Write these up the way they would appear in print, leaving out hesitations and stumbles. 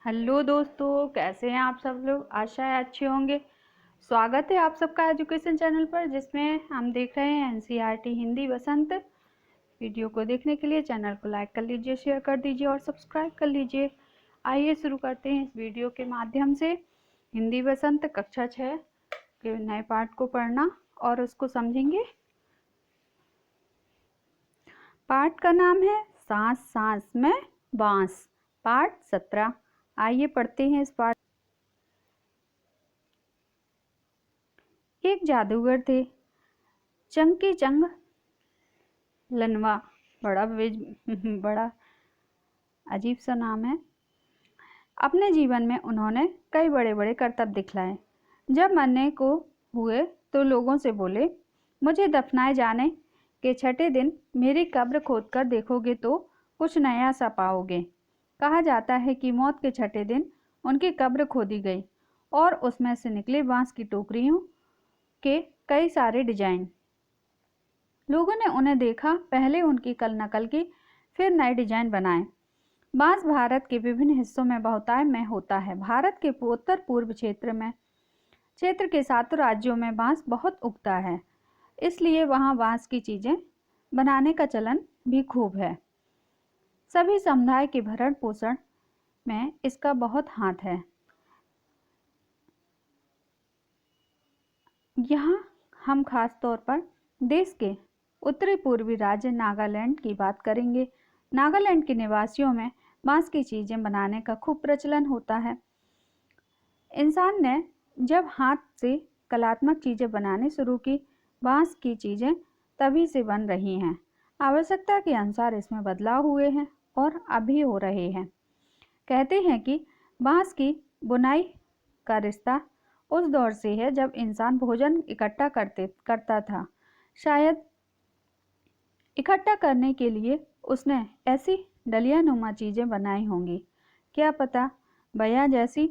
Hello दोस्तों, कैसे हैं आप सब लोग। आशा है अच्छे होंगे। स्वागत है आप सबका एजुकेशन चैनल पर, जिसमें हम देख रहे हैं एनसीईआरटी हिंदी बसंत। वीडियो को देखने के लिए चैनल को लाइक कर लीजिए, शेयर कर दीजिए और सब्सक्राइब कर लीजिए। आइए शुरू करते हैं इस वीडियो के माध्यम से हिंदी बसंत कक्षा 6 के नए पाठ को पढ़ना और उसको समझेंगे। पाठ का नाम है सांस सांस में बांस, पाठ 17। आइए पढ़ते हैं इस पाठ। एक जादूगर थे, चंकी चंग लनवा। बड़ा अजीब सा नाम है। अपने जीवन में उन्होंने कई बड़े बड़े करतब दिखलाए। जब मरने को हुए तो लोगों से बोले, मुझे दफनाए जाने के छठे दिन मेरी कब्र खोदकर देखोगे तो कुछ नया सा पाओगे। कहा जाता है कि मौत के छठे दिन उनकी कब्र खोदी गई और उसमें से निकले बांस की टोकरियों के कई सारे डिजाइन। लोगों ने उन्हें देखा, पहले उनकी कल नकल की, फिर नए डिजाइन बनाए। बांस भारत के विभिन्न हिस्सों में बहुतायत में होता है। भारत के उत्तर पूर्व क्षेत्र के 7 राज्यों में बांस बहुत उगता है, इसलिए वहां बांस की चीजें बनाने का चलन भी खूब है। सभी समुदाय के भरण पोषण में इसका बहुत हाथ है। यहाँ हम खास तौर पर देश के उत्तरी पूर्वी राज्य नागालैंड की बात करेंगे। नागालैंड के निवासियों में बांस की चीज़ें बनाने का खूब प्रचलन होता है। इंसान ने जब हाथ से कलात्मक चीज़ें बनाने शुरू की, बांस की चीज़ें तभी से बन रही हैं। आवश्यकता के अनुसार इसमें बदलाव हुए हैं और अभी हो रहे हैं। कहते हैं कि बांस की बुनाई का रिश्ता उस दौर से है जब इंसान भोजन इकट्ठा करता था। शायद इकट्ठा करने के लिए उसने ऐसी डलिया नुमा चीज़ें बनाई होंगी। क्या पता बया जैसी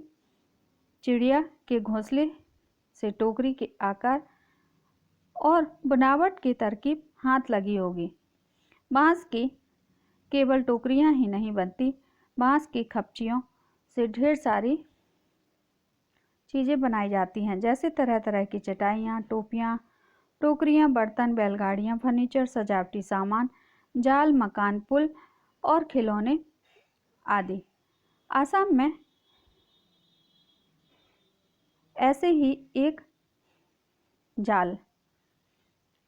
चिड़िया के घोंसले से टोकरी के आकार और बनावट की तरकीब हाथ लगी होगी। बांस की केवल टोकरियां ही नहीं बनती, बांस की खपचियों से ढेर सारी चीज़ें बनाई जाती हैं, जैसे तरह तरह की चटाइयाँ, टोपियाँ, टोकरियाँ, बर्तन, बैलगाड़ियाँ, फर्नीचर, सजावटी सामान, जाल, मकान, पुल और खिलौने आदि। आसाम में ऐसे ही एक जाल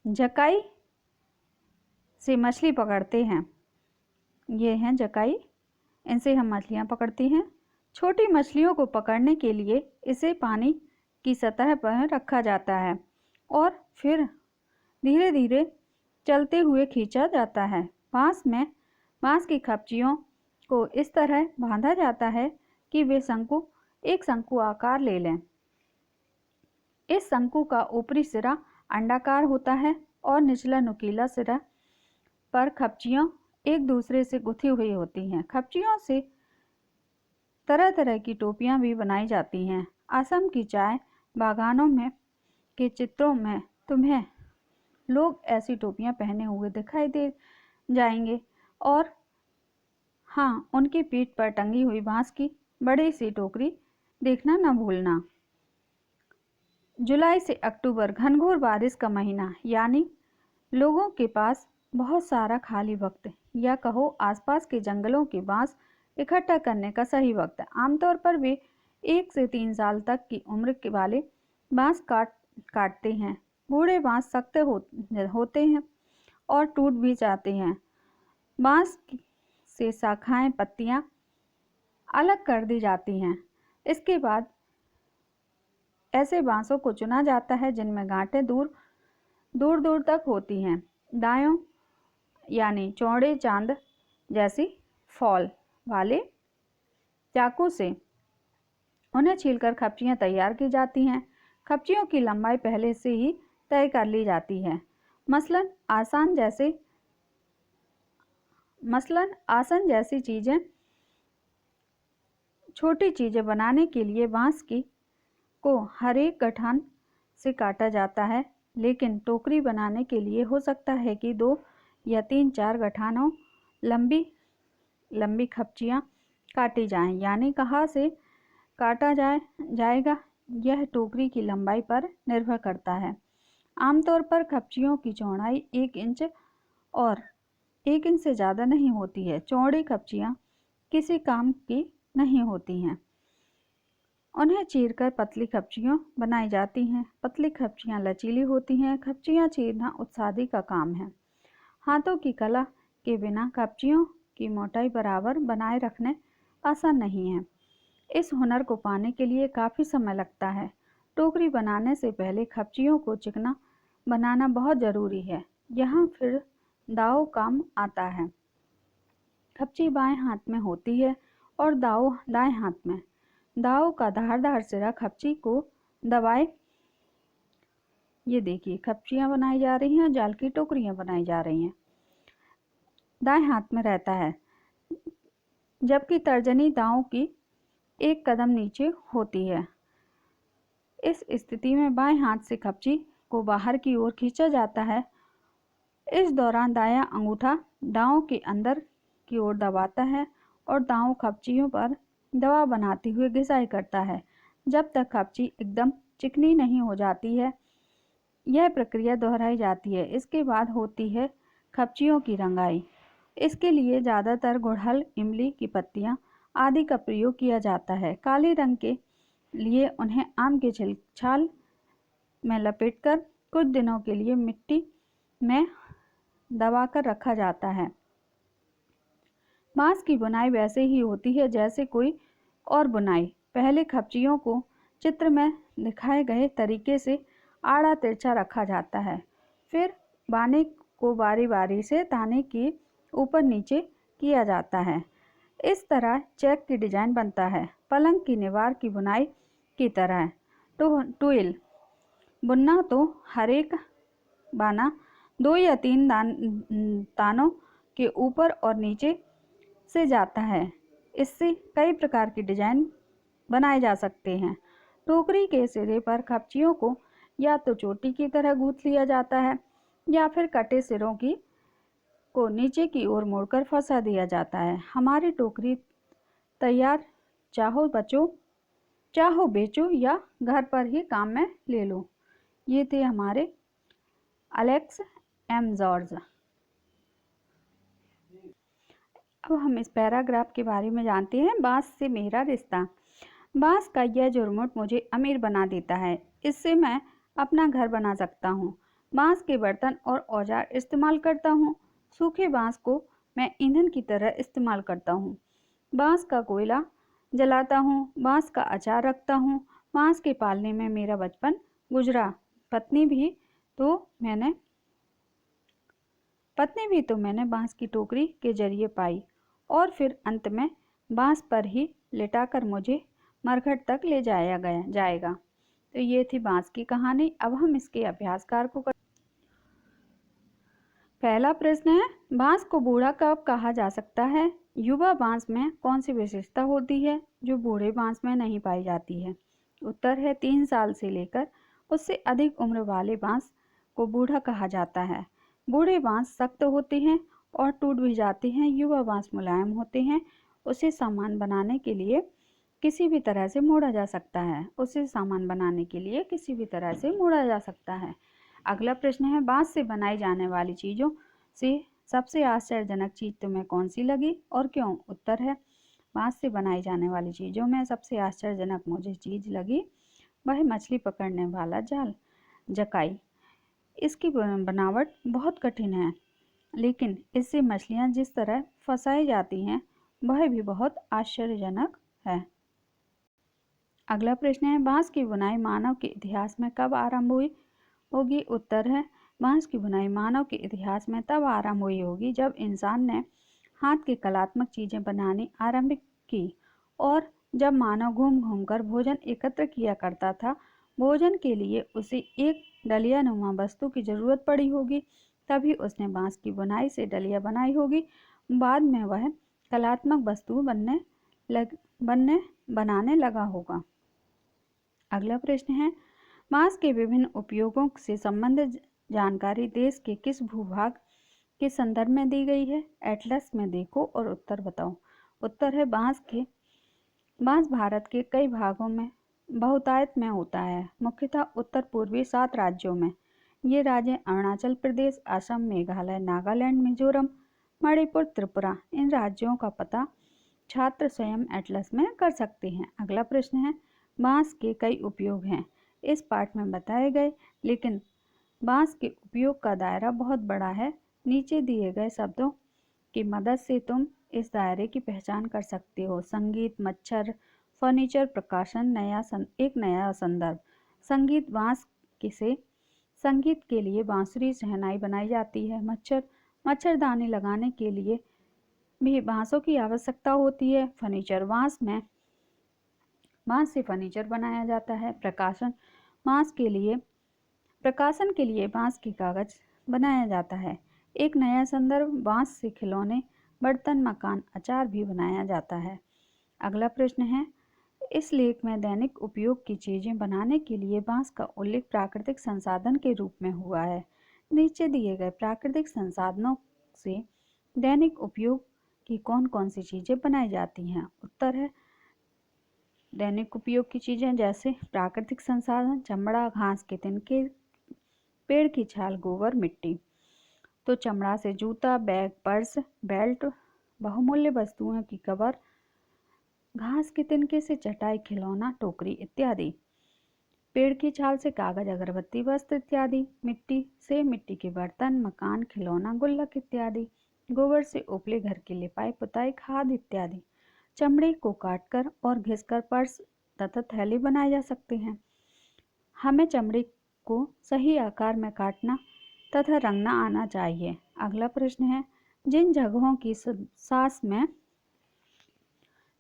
जकाई से मछली पकड़ते हैं। ये हैं जकाई, इनसे हम मछलियाँ पकड़ते हैं। छोटी मछलियों को पकड़ने के लिए इसे पानी की सतह पर रखा जाता है और फिर धीरे धीरे चलते हुए खींचा जाता है। बांस की खपचियों को इस तरह बांधा जाता है कि वे एक शंकु आकार ले लें। इस शंकु का ऊपरी सिरा अंडाकार होता है और निचला नुकीला सिरा पर खपचियां एक दूसरे से गुथी हुई होती हैं। खपचियों से तरह तरह की टोपियां भी बनाई जाती हैं। असम की चाय बागानों में के चित्रों में तुम्हें लोग ऐसी टोपियां पहने हुए दिखाई दे जाएंगे और हाँ, उनकी पीठ पर टंगी हुई बांस की बड़ी सी टोकरी देखना न भूलना। जुलाई से अक्टूबर घनघोर बारिश का महीना, यानी लोगों के पास बहुत सारा खाली वक्त या कहो आसपास के जंगलों के बांस इकट्ठा करने का सही वक्त है। आमतौर पर वे 1 से 3 साल तक की उम्र के वाले बांस काटते हैं। बूढ़े बांस सख्त होते हैं और टूट भी जाते हैं। बांस से शाखाएं, पत्तियां अलग कर दी जाती हैं। इसके बाद ऐसे बांसों को चुना जाता है जिनमें गांठें दूर दूर तक होती हैं। दायों यानी चौड़े चांद जैसी फॉल वाले चाकू से उन्हें छीलकर खपचियां तैयार की जाती हैं। खपचियों की लंबाई पहले से ही तय कर ली जाती है। मसलन आसन जैसी चीज़ें, छोटी चीज़ें बनाने के लिए बांस को हर एक गठान से काटा जाता है, लेकिन टोकरी बनाने के लिए हो सकता है कि 2 या 3-4 गठानों लंबी खपचियां काटी जाएं, यानी कहाँ से काटा जाएगा यह टोकरी की लंबाई पर निर्भर करता है। आमतौर पर कपचियों की चौड़ाई 1 इंच और 1 इंच से ज़्यादा नहीं होती है। चौड़ी कपचियाँ किसी काम की नहीं होती हैं, उन्हें चीरकर पतली कपचियाँ बनाई जाती हैं। पतली कपचियाँ लचीली होती हैं। कपचियाँ चीरना उत्सादी का काम है। हाथों की कला के बिना कपचियों की मोटाई बराबर बनाए रखने आसान नहीं है। इस हुनर को पाने के लिए काफ़ी समय लगता है। टोकरी बनाने से पहले कपचियों को चिकना बनाना बहुत ज़रूरी है। यहाँ फिर दाव काम आता है। कपची बाएं हाथ में होती है और दाव दाएं हाथ में। दाव का धारदार सिरा कपची को दबाए। ये देखिए कपचियाँ बनाई जा रही हैं, जाल की टोकरियाँ बनाई जा रही हैं। दाएं हाथ में रहता है, जबकि तर्जनी दांव की एक कदम नीचे होती है। इस स्थिति में बाएं हाथ से कपची को बाहर की ओर खींचा जाता है। इस दौरान दायां अंगूठा दांव के अंदर की ओर दबाता है और दांव कपचियों पर दबाव बनाते हुए घिसाई करता है जब तक कपची एकदम चिकनी नहीं हो जाती है। यह प्रक्रिया दोहराई जाती है। इसके बाद होती है कपचियों की रंगाई। इसके लिए ज़्यादातर गुड़हल, इमली की पत्तियां आदि का प्रयोग किया जाता है। काले रंग के लिए उन्हें आम के छाल में लपेटकर कुछ दिनों के लिए मिट्टी में दबाकर रखा जाता है। बांस की बुनाई वैसे ही होती है जैसे कोई और बुनाई। पहले कपचियों को चित्र में दिखाए गए तरीके से आड़ा तिरछा रखा जाता है। फिर बाने को बारी बारी से ताने के ऊपर नीचे किया जाता है। इस तरह चेक की डिजाइन बनता है। पलंग की निवार की बुनाई की तरह टूल बुनना तो हर एक बाना 2 या 3 तानों के ऊपर और नीचे से जाता है। इससे कई प्रकार की डिजाइन बनाए जा सकते हैं। टोकरी के सिरे पर कपचियों को या तो चोटी की तरह गूंथ लिया जाता है या फिर कटे सिरों को नीचे की ओर मोड़कर फंसा दिया जाता है। हमारी टोकरी तैयार, चाहो बेचो या घर पर ही काम में ले लो। ये थे हमारे एलेक्स एम जॉर्ज। अब हम इस पैराग्राफ के बारे में जानते हैं। बांस से मेरा रिश्ता। बांस का यह झुरमुट मुझे अमीर बना देता है। इससे मैं अपना घर बना सकता हूँ। बांस के बर्तन और औजार इस्तेमाल करता हूँ। सूखे बांस को मैं ईंधन की तरह इस्तेमाल करता हूँ। बांस का कोयला जलाता हूँ। बांस का अचार रखता हूँ। बांस के पालने में मेरा बचपन गुजरा। पत्नी भी तो मैंने बांस की टोकरी के जरिए पाई और फिर अंत में बांस पर ही लिटाकर मुझे मरघट तक ले जाएगा। तो ये थी बांस की कहानी। अब हम इसके अभ्यासकार को पहला प्रश्न है, बांस को बूढ़ा कब कहा जा सकता है? युवा बांस में कौन सी विशेषता होती है जो बूढ़े बांस में नहीं पाई जाती है? उत्तर है 3 साल से लेकर उससे अधिक उम्र वाले बांस को बूढ़ा कहा जाता है। बूढ़े बांस सख्त होते हैं और टूट भी जाते हैं। युवा बांस मुलायम होते हैं। उसे सामान बनाने के लिए किसी भी तरह से मोड़ा जा सकता है। अगला प्रश्न है, बांस से बनाई जाने वाली चीज़ों से सबसे आश्चर्यजनक चीज़ तुम्हें कौन सी लगी और क्यों? उत्तर है, बांस से बनाई जाने वाली चीज़ों में सबसे आश्चर्यजनक मुझे चीज़ लगी वह मछली पकड़ने वाला जाल, जकाई। इसकी बनावट बहुत कठिन है, लेकिन इससे मछलियाँ जिस तरह फंसाई जाती हैं वह भी बहुत आश्चर्यजनक है। अगला प्रश्न है, बांस की बुनाई मानव के इतिहास में कब आरंभ हुई होगी? उत्तर है, बांस की बुनाई मानव के इतिहास में तब आरंभ हुई होगी जब इंसान ने हाथ की कलात्मक चीज़ें बनानी आरंभ की और जब मानव घूम घूम कर भोजन एकत्र किया करता था। भोजन के लिए उसे एक डलिया नुमा वस्तु की ज़रूरत पड़ी होगी, तभी उसने बांस की बुनाई से डलिया बनाई होगी। बाद में वह कलात्मक वस्तु बनाने लगा होगा। अगला प्रश्न है, बांस के विभिन्न उपयोगों से संबंधित जानकारी देश के किस भूभाग के संदर्भ में दी गई है? एटलस में देखो और उत्तर बताओ। उत्तर है बांस भारत के कई भागों में बहुतायत में होता है, मुख्यतः उत्तर पूर्वी 7 राज्यों में। ये राज्य अरुणाचल प्रदेश, असम, मेघालय, नागालैंड, मिजोरम, मणिपुर, त्रिपुरा। इन राज्यों का पता छात्र स्वयं एटलस में कर सकते हैं। अगला प्रश्न है, बांस के कई उपयोग हैं इस पाठ में बताए गए, लेकिन बांस के उपयोग का दायरा बहुत बड़ा है। नीचे दिए गए शब्दों की मदद से तुम इस दायरे की पहचान कर सकते हो। संगीत, मच्छर, फर्नीचर, प्रकाशन, एक नया संदर्भ। संगीत, बांस से संगीत के लिए बांसुरी, शहनाई बनाई जाती है। मच्छरदानी लगाने के लिए भी बांसों की आवश्यकता होती है। फर्नीचर, बांस से फर्नीचर बनाया जाता है। प्रकाशन के लिए बांस के कागज बनाया जाता है। एक नया संदर्भ, बांस से खिलौने, बर्तन, मकान, अचार भी बनाया जाता है। अगला प्रश्न है, इस लेख में दैनिक उपयोग की चीजें बनाने के लिए बांस का उल्लेख प्राकृतिक संसाधन के रूप में हुआ है। नीचे दिए गए प्राकृतिक संसाधनों से दैनिक उपयोग की कौन कौन सी चीजें बनाई जाती हैं? उत्तर है, दैनिक उपयोग की चीजें जैसे प्राकृतिक संसाधन, चमड़ा, घास के तिनके, पेड़ की छाल, गोबर, मिट्टी। तो चमड़ा से जूता, बैग, पर्स, बेल्ट, बहुमूल्य वस्तुओं की कवर, घास के तिनके से चटाई, खिलौना, टोकरी इत्यादि। पेड़ की छाल से कागज, अगरबत्ती, वस्त्र इत्यादि। मिट्टी से मिट्टी के बर्तन, मकान, खिलौना, गुल्लक इत्यादि। गोबर से उपले घर की लिपाई, पुताई, खाद इत्यादि। चमड़े को काटकर और घिसकर पर्स तथा थैले बनाए जा सकते हैं। हमें चमड़े को सही आकार में काटना तथा रंगना आना चाहिए। अगला प्रश्न है, जिन जगहों की सांस में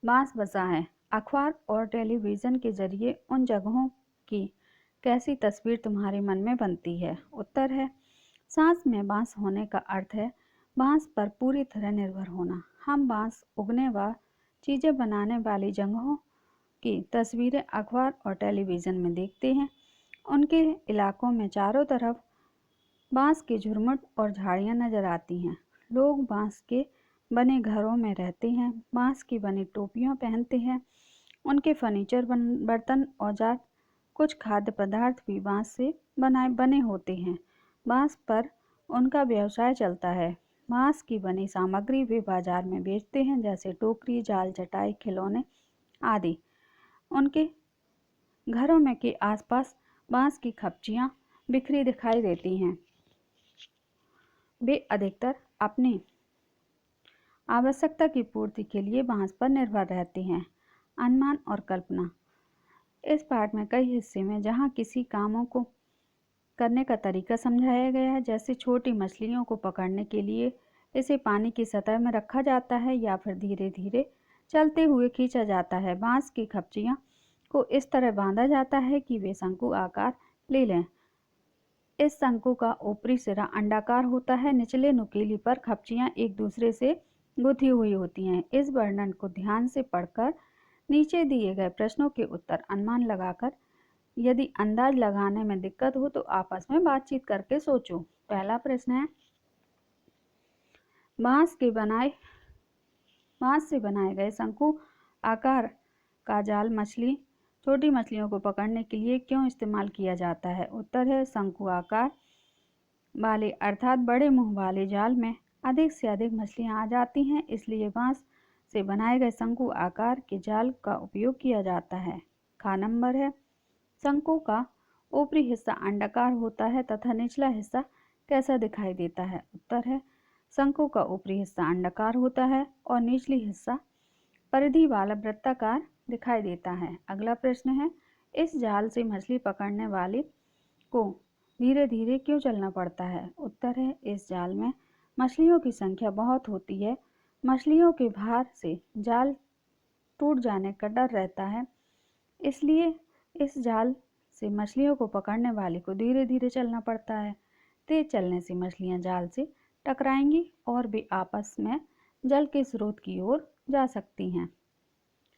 बांस बसा है, अखबार और टेलीविज़न के जरिए उन जगहों की कैसी तस्वीर तुम्हारे मन में बनती है? उत्तर है, सांस में बांस होने का अर्थ है बांस पर पूरी तरह निर्भर होना। हम बांस उगने व चीज़ें बनाने वाली जगहों की तस्वीरें अखबार और टेलीविज़न में देखते हैं। उनके इलाकों में चारों तरफ बांस के झुरमुट और झाड़ियाँ नजर आती हैं। लोग बांस के बने घरों में रहते हैं, बांस की बनी टोपियाँ पहनते हैं। उनके फर्नीचर, बर्तन, औजार, कुछ खाद्य पदार्थ भी बांस से बने होते हैं। बांस पर उनका व्यवसाय चलता है। बांस की बनी सामग्री वे बाजार में बेचते हैं, जैसे टोकरी, जाल, चटाई, खिलौने आदि। उनके घरों में के आसपास बांस की खपचियाँ बिखरी दिखाई देती हैं। वे अधिकतर अपनी आवश्यकता की पूर्ति के लिए बांस पर निर्भर रहते हैं। अनुमान और कल्पना। इस पाठ में कई हिस्से में जहाँ किसी कामों को करने का तरीका समझाया गया है, जैसे छोटी मछलियों को पकड़ने के लिए इसे पानी की सतह में रखा जाता है या फिर धीरे धीरे चलते हुए खींचा जाता है। बांस की खपचियाँ को इस तरह बांधा जाता है कि वे शंकु आकार ले लें। इस शंकु का ऊपरी सिरा अंडाकार होता है। निचले नुकीली पर खपचियाँ एक दूसरे से गुथी हुई होती हैं। इस वर्णन को ध्यान से पढ़कर नीचे दिए गए प्रश्नों के उत्तर अनुमान लगाकर, यदि अंदाज लगाने में दिक्कत हो तो आपस में बातचीत करके सोचो। पहला प्रश्न है, बांस से बनाए गए शंकु आकार का जाल छोटी मछलियों को पकड़ने के लिए क्यों इस्तेमाल किया जाता है? उत्तर है, शंकु आकार वाले अर्थात बड़े मुंह वाले जाल में अधिक से अधिक मछलियां आ जाती हैं, इसलिए बांस से बनाए गए शंकु आकार के जाल का उपयोग किया जाता है। ख नंबर है, शंकु का ऊपरी हिस्सा अंडाकार होता है तथा निचला हिस्सा कैसा दिखाई देता है? उत्तर है, शंकु का ऊपरी हिस्सा अंडाकार होता है और निचली हिस्सा परिधि वाला वृत्ताकार दिखाई देता है। अगला प्रश्न है, इस जाल से मछली पकड़ने वाले को धीरे धीरे क्यों चलना पड़ता है? उत्तर है, इस जाल में मछलियों की संख्या बहुत होती है। मछलियों के भार से जाल टूट जाने का डर रहता है, इसलिए इस जाल से मछलियों को पकड़ने वाले को धीरे धीरे चलना पड़ता है। तेज चलने से मछलियां जाल से टकराएंगी और वे आपस में जल के स्रोत की ओर जा सकती हैं।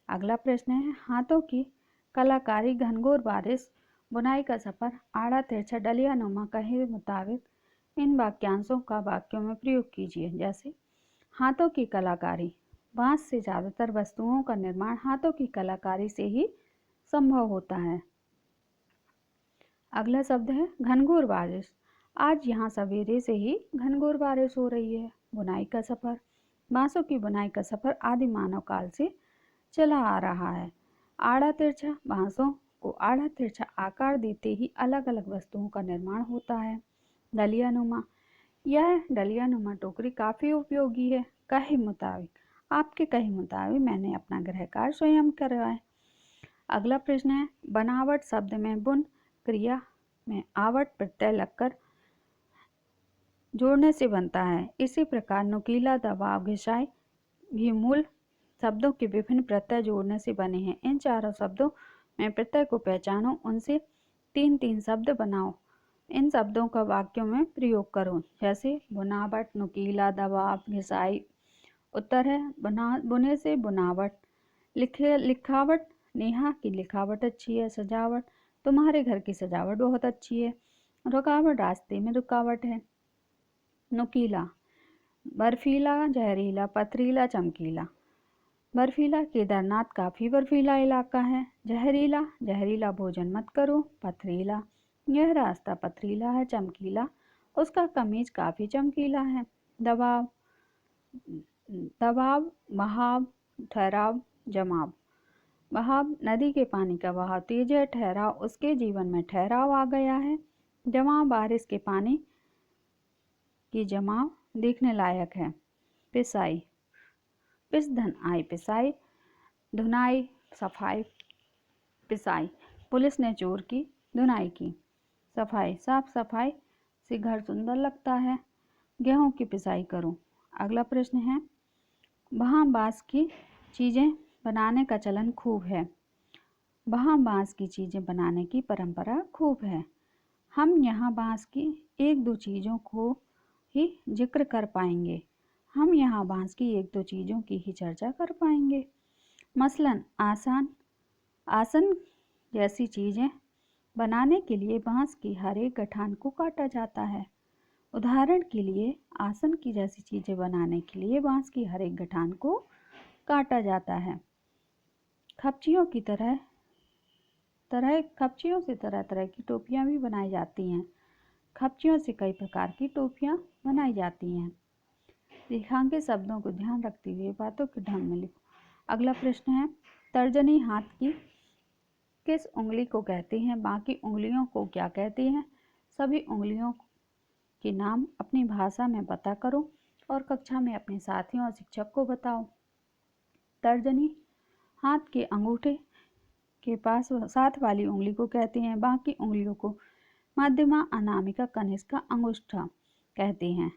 अगला प्रश्न है, हाथों की कलाकारी, घनघोर बारिश, बुनाई का सफर, आड़ा तिरछा, डलिया नुमा के मुताबिक इन वाक्यांशों का वाक्यों में प्रयोग कीजिए। जैसे हाथों की कलाकारी, बांस से ज़्यादातर वस्तुओं का निर्माण हाथों की कलाकारी से ही संभव होता है। अगला शब्द है घनघोर बारिश। आज यहाँ सवेरे से ही घनघोर बारिश हो रही है। बुनाई का सफ़र। बांसों की बुनाई का सफ़र आदि मानव काल से चला आ रहा है। आड़ा तिरछा। बांसों को आड़ा तिरछा आकार देते ही अलग अलग वस्तुओं का निर्माण होता है। डलिया नुमा। यह डलिया नुमा टोकरी काफ़ी उपयोगी है। कहे मुताबिक, आपके कहे मुताबिक मैंने अपना गृह कार्य स्वयं करा है। अगला प्रश्न है बनावट शब्द में बुन क्रिया में आवट प्रत्यय लगकर जोड़ने से बनता है। इसी प्रकार नुकीला, दबाव, घिसाई भी मूल शब्दों के विभिन्न प्रत्यय जोड़ने से बने हैं। इन चारों शब्दों में प्रत्यय को पहचानो, उनसे तीन तीन शब्द बनाओ, इन शब्दों का वाक्यों में प्रयोग करो। जैसे बुनावट, नुकीला, दबाव, घिसाई। उत्तर है बुने से बुनावट। लिखावट, नेहा की लिखावट अच्छी है। सजावट, तुम्हारे घर की सजावट बहुत अच्छी है। रुकावट, रास्ते में रुकावट है। नुकीला, बर्फीला, जहरीला, पथरीला, चमकीला। बर्फीला, केदारनाथ काफ़ी बर्फीला इलाका है। जहरीला, जहरीला भोजन मत करो। पथरीला, यह रास्ता पथरीला है। चमकीला, उसका कमीज काफ़ी चमकीला है। दबाव, दबाव, बहाव, ठहराव, जमाव। बहाव, नदी के पानी का बहाव तेज है। ठहराव, उसके जीवन में ठहराव आ गया है। जमाव, बारिश के पानी की जमाव देखने लायक है। पिसाई, पिस धन आई पिसाई। धुनाई, सफाई, पिसाई। पुलिस ने चोर की धुनाई की। सफाई, साफ सफाई से घर सुंदर लगता है। गेहूं की पिसाई करो। अगला प्रश्न है वहाँ बांस की चीज़ें बनाने का चलन खूब है। वहाँ बांस की चीज़ें बनाने की परंपरा खूब है। हम यहाँ बांस की एक दो चीज़ों को ही जिक्र कर पाएंगे। हम यहाँ बांस की एक दो चीज़ों की ही चर्चा कर पाएंगे। मसलन आसन जैसी चीज़ें बनाने के लिए बांस की हर एक गठान को काटा जाता है। उदाहरण के लिए आसन की जैसी चीज़ें बनाने के लिए बांस की हर एक गठान को काटा जाता है। खपचियों से तरह तरह की टोपियाँ भी बनाई जाती हैं। खपचियों से कई प्रकार की टोपियाँ बनाई जाती हैं। रेखांकित शब्दों को ध्यान रखते हुए बातों के ढंग में लिखो। अगला प्रश्न है तर्जनी हाथ की किस उंगली को कहते हैं? बाकी उंगलियों को क्या कहते हैं? सभी उंगलियों के नाम अपनी भाषा में पता करो और कक्षा में अपने साथियों और शिक्षक को बताओ। तर्जनी हाथ के अंगूठे के पास साथ वाली उंगली को कहते हैं। बाकी उंगलियों को मध्यमा, अनामिका, कनिष्का, अंगुष्ठा कहते हैं।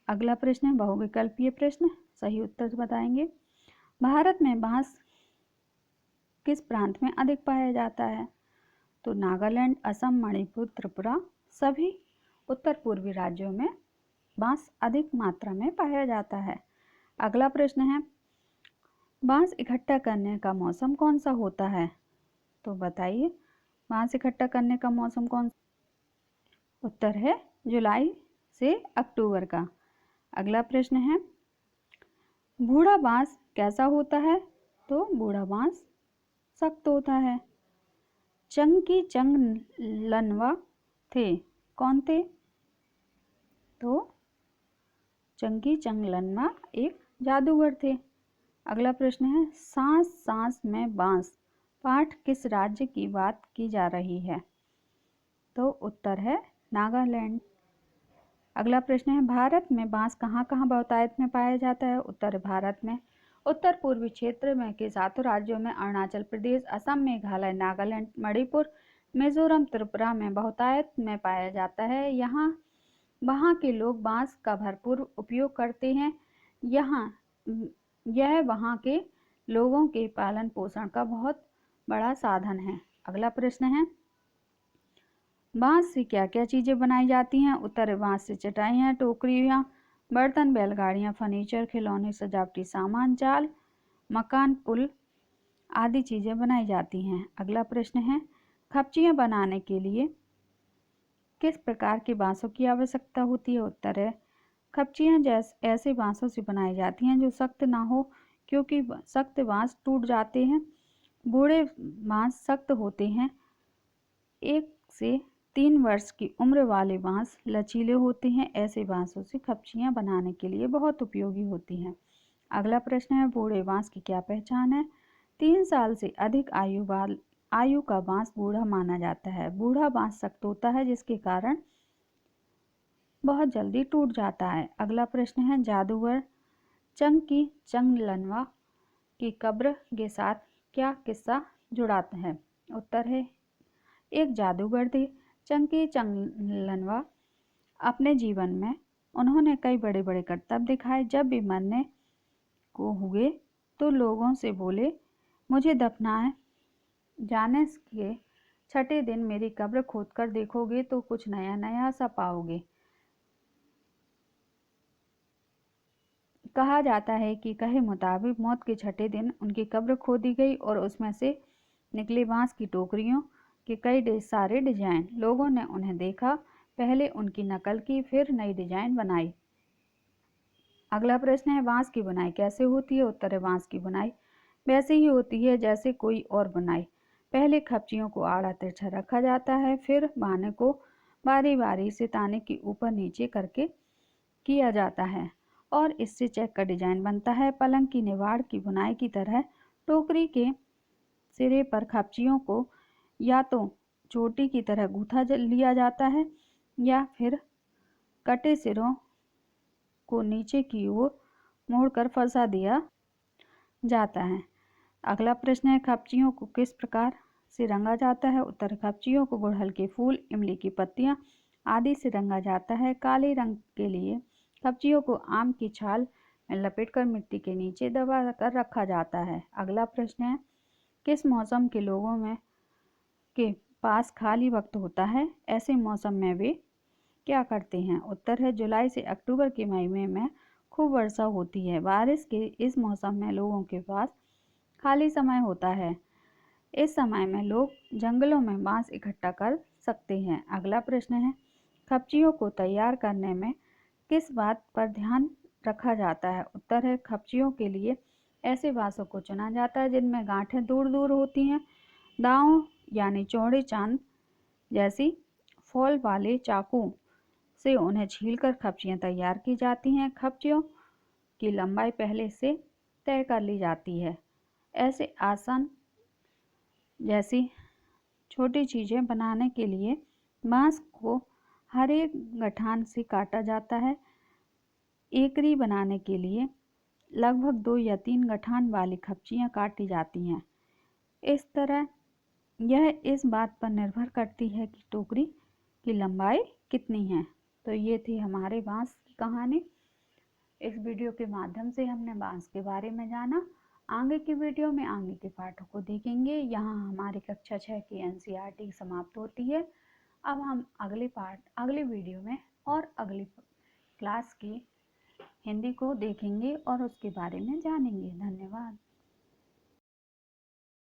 अगला प्रश्न है बहुविकल्पीय प्रश्न, सही उत्तर बताएंगे। भारत में बांस किस प्रांत में अधिक पाया जाता है? तो नागालैंड, असम, मणिपुर, त्रिपुरा सभी उत्तर पूर्वी राज्यों में बांस अधिक मात्रा में पाया जाता है। अगला प्रश्न है बांस इकट्ठा करने का मौसम कौन सा होता है? तो बताइए बांस इकट्ठा करने का मौसम कौन सा? उत्तर है जुलाई से अक्टूबर का। अगला प्रश्न है बूढ़ा बांस कैसा होता है? तो बूढ़ा बांस सख्त होता है। चंकी चंग लनवा थे, कौन थे? तो चंकी चंगलनवा एक जादूगर थे। अगला प्रश्न है सांस सांस में बांस पाठ किस राज्य की बात की जा रही है? तो उत्तर है नागालैंड। अगला प्रश्न है भारत में बांस कहाँ कहाँ बहुतायत में पाया जाता है? उत्तर भारत में उत्तर पूर्वी क्षेत्र में के सातों राज्यों में अरुणाचल प्रदेश, असम, मेघालय, नागालैंड, मणिपुर, मिजोरम, त्रिपुरा में बहुतायत में पाया जाता है। वहाँ के लोग बांस का भरपूर उपयोग करते हैं। यह वहाँ के लोगों के पालन पोषण का बहुत बड़ा साधन है। अगला प्रश्न है बांस से क्या क्या चीज़ें बनाई जाती हैं? उत्तर बांस से चटाइयाँ, टोकरियाँ, बर्तन, बैलगाड़ियाँ, फर्नीचर, खिलौने, सजावटी सामान, जाल, मकान, पुल आदि चीज़ें बनाई जाती हैं। अगला प्रश्न है खपचियाँ बनाने के लिए किस प्रकार के बांसों की आवश्यकता होती है? उत्तर है खपचियाँ ऐसे बांसों से बनाई जाती हैं जो सख्त ना हो, क्योंकि सख्त बांस टूट जाते हैं। बूढ़े बांस सख्त होते हैं। 1 से 3 वर्ष की उम्र वाले बांस लचीले होते हैं। ऐसे बांसों से खपचियाँ बनाने के लिए बहुत उपयोगी होती हैं। अगला प्रश्न है, बूढ़े बांस की क्या पहचान है? 3 साल से अधिक आयु का बांस बूढ़ा माना जाता है। बूढ़ा बांस सख्त होता है, जिसके कारण बहुत जल्दी टूट जाता है। अगला प्रश्न है, जादूगर चंकी चंगलनवा की कब्र के साथ क्या किस्सा जुड़ा है? उत्तर है, एक जादूगर थे चंकी चंगलनवा। अपने जीवन में उन्होंने कई बड़े बड़े करतब दिखाए। जब भी मरने को हुए तो लोगों से बोले, मुझे दफनाए जाने के 6ठे दिन मेरी कब्र खोदकर देखोगे तो कुछ नया नया सा पाओगे। कहा जाता है कि कहे मुताबिक मौत के 6ठे दिन उनकी कब्र खोदी गई और उसमें से निकले बांस की टोकरियों के कई सारे डिजाइन। लोगों ने उन्हें देखा, पहले उनकी नकल की, फिर नई डिजाइन बनाई। अगला प्रश्न है, बांस की बुनाई कैसे होती है? उत्तर है, बांस की बुनाई वैसे ही होती है जैसे कोई और बुनाई। पहले खपचियों को आड़ा तिरछा रखा जाता है, फिर बाने को बारी बारी से ताने के ऊपर नीचे करके किया जाता है और इससे चेक का डिजाइन बनता है। पलंग की निवाड़ की बुनाई की तरह टोकरी के सिरे पर खपचियों को या तो चोटी की तरह गूंथा लिया जाता है या फिर कटे सिरों को नीचे की ओर मोड़कर फंसा दिया जाता है। अगला प्रश्न है, खपचियों को किस प्रकार से रंगा जाता है? उत्तर, खपचियों को गुड़हल के फूल, इमली की पत्तियां आदि से रंगा जाता है। काले रंग के लिए खपचियों को आम की छाल में लपेटकर मिट्टी के नीचे दबा कर रखा जाता है। अगला प्रश्न है, किस मौसम के लोगों में के पास खाली वक्त होता है? ऐसे मौसम में वे क्या करते हैं? उत्तर है, जुलाई से अक्टूबर के महीने में खूब वर्षा होती है। बारिश के इस मौसम में लोगों के पास खाली समय होता है। इस समय में लोग जंगलों में बांस इकट्ठा कर सकते हैं। अगला प्रश्न है, खपचियों को तैयार करने में किस बात पर ध्यान रखा जाता है? उत्तर है, खपचियों के लिए ऐसे बांसों को चुना जाता है जिनमें गांठें दूर दूर होती हैं। दांव यानी चौड़े चांद जैसी फॉल वाले चाकू से उन्हें छीलकर खपचियाँ तैयार की जाती हैं। खपचियों की लंबाई पहले से तय कर ली जाती है। ऐसे आसन जैसी छोटी चीज़ें बनाने के लिए बांस को हर एक गठान से काटा जाता है। एकरी बनाने के लिए लगभग 2 या 3 गठान वाली खपचियाँ काटी जाती हैं। इस तरह यह इस बात पर निर्भर करती है कि टोकरी की लंबाई कितनी है। तो ये थी हमारे बांस की कहानी। इस वीडियो के माध्यम से हमने बांस के बारे में जाना। आगे की वीडियो में आगे के पाठों को देखेंगे। यहाँ हमारी कक्षा 6 की NCERT समाप्त होती है। अब हम अगले वीडियो में और अगली क्लास की हिंदी को देखेंगे और उसके बारे में जानेंगे। धन्यवाद।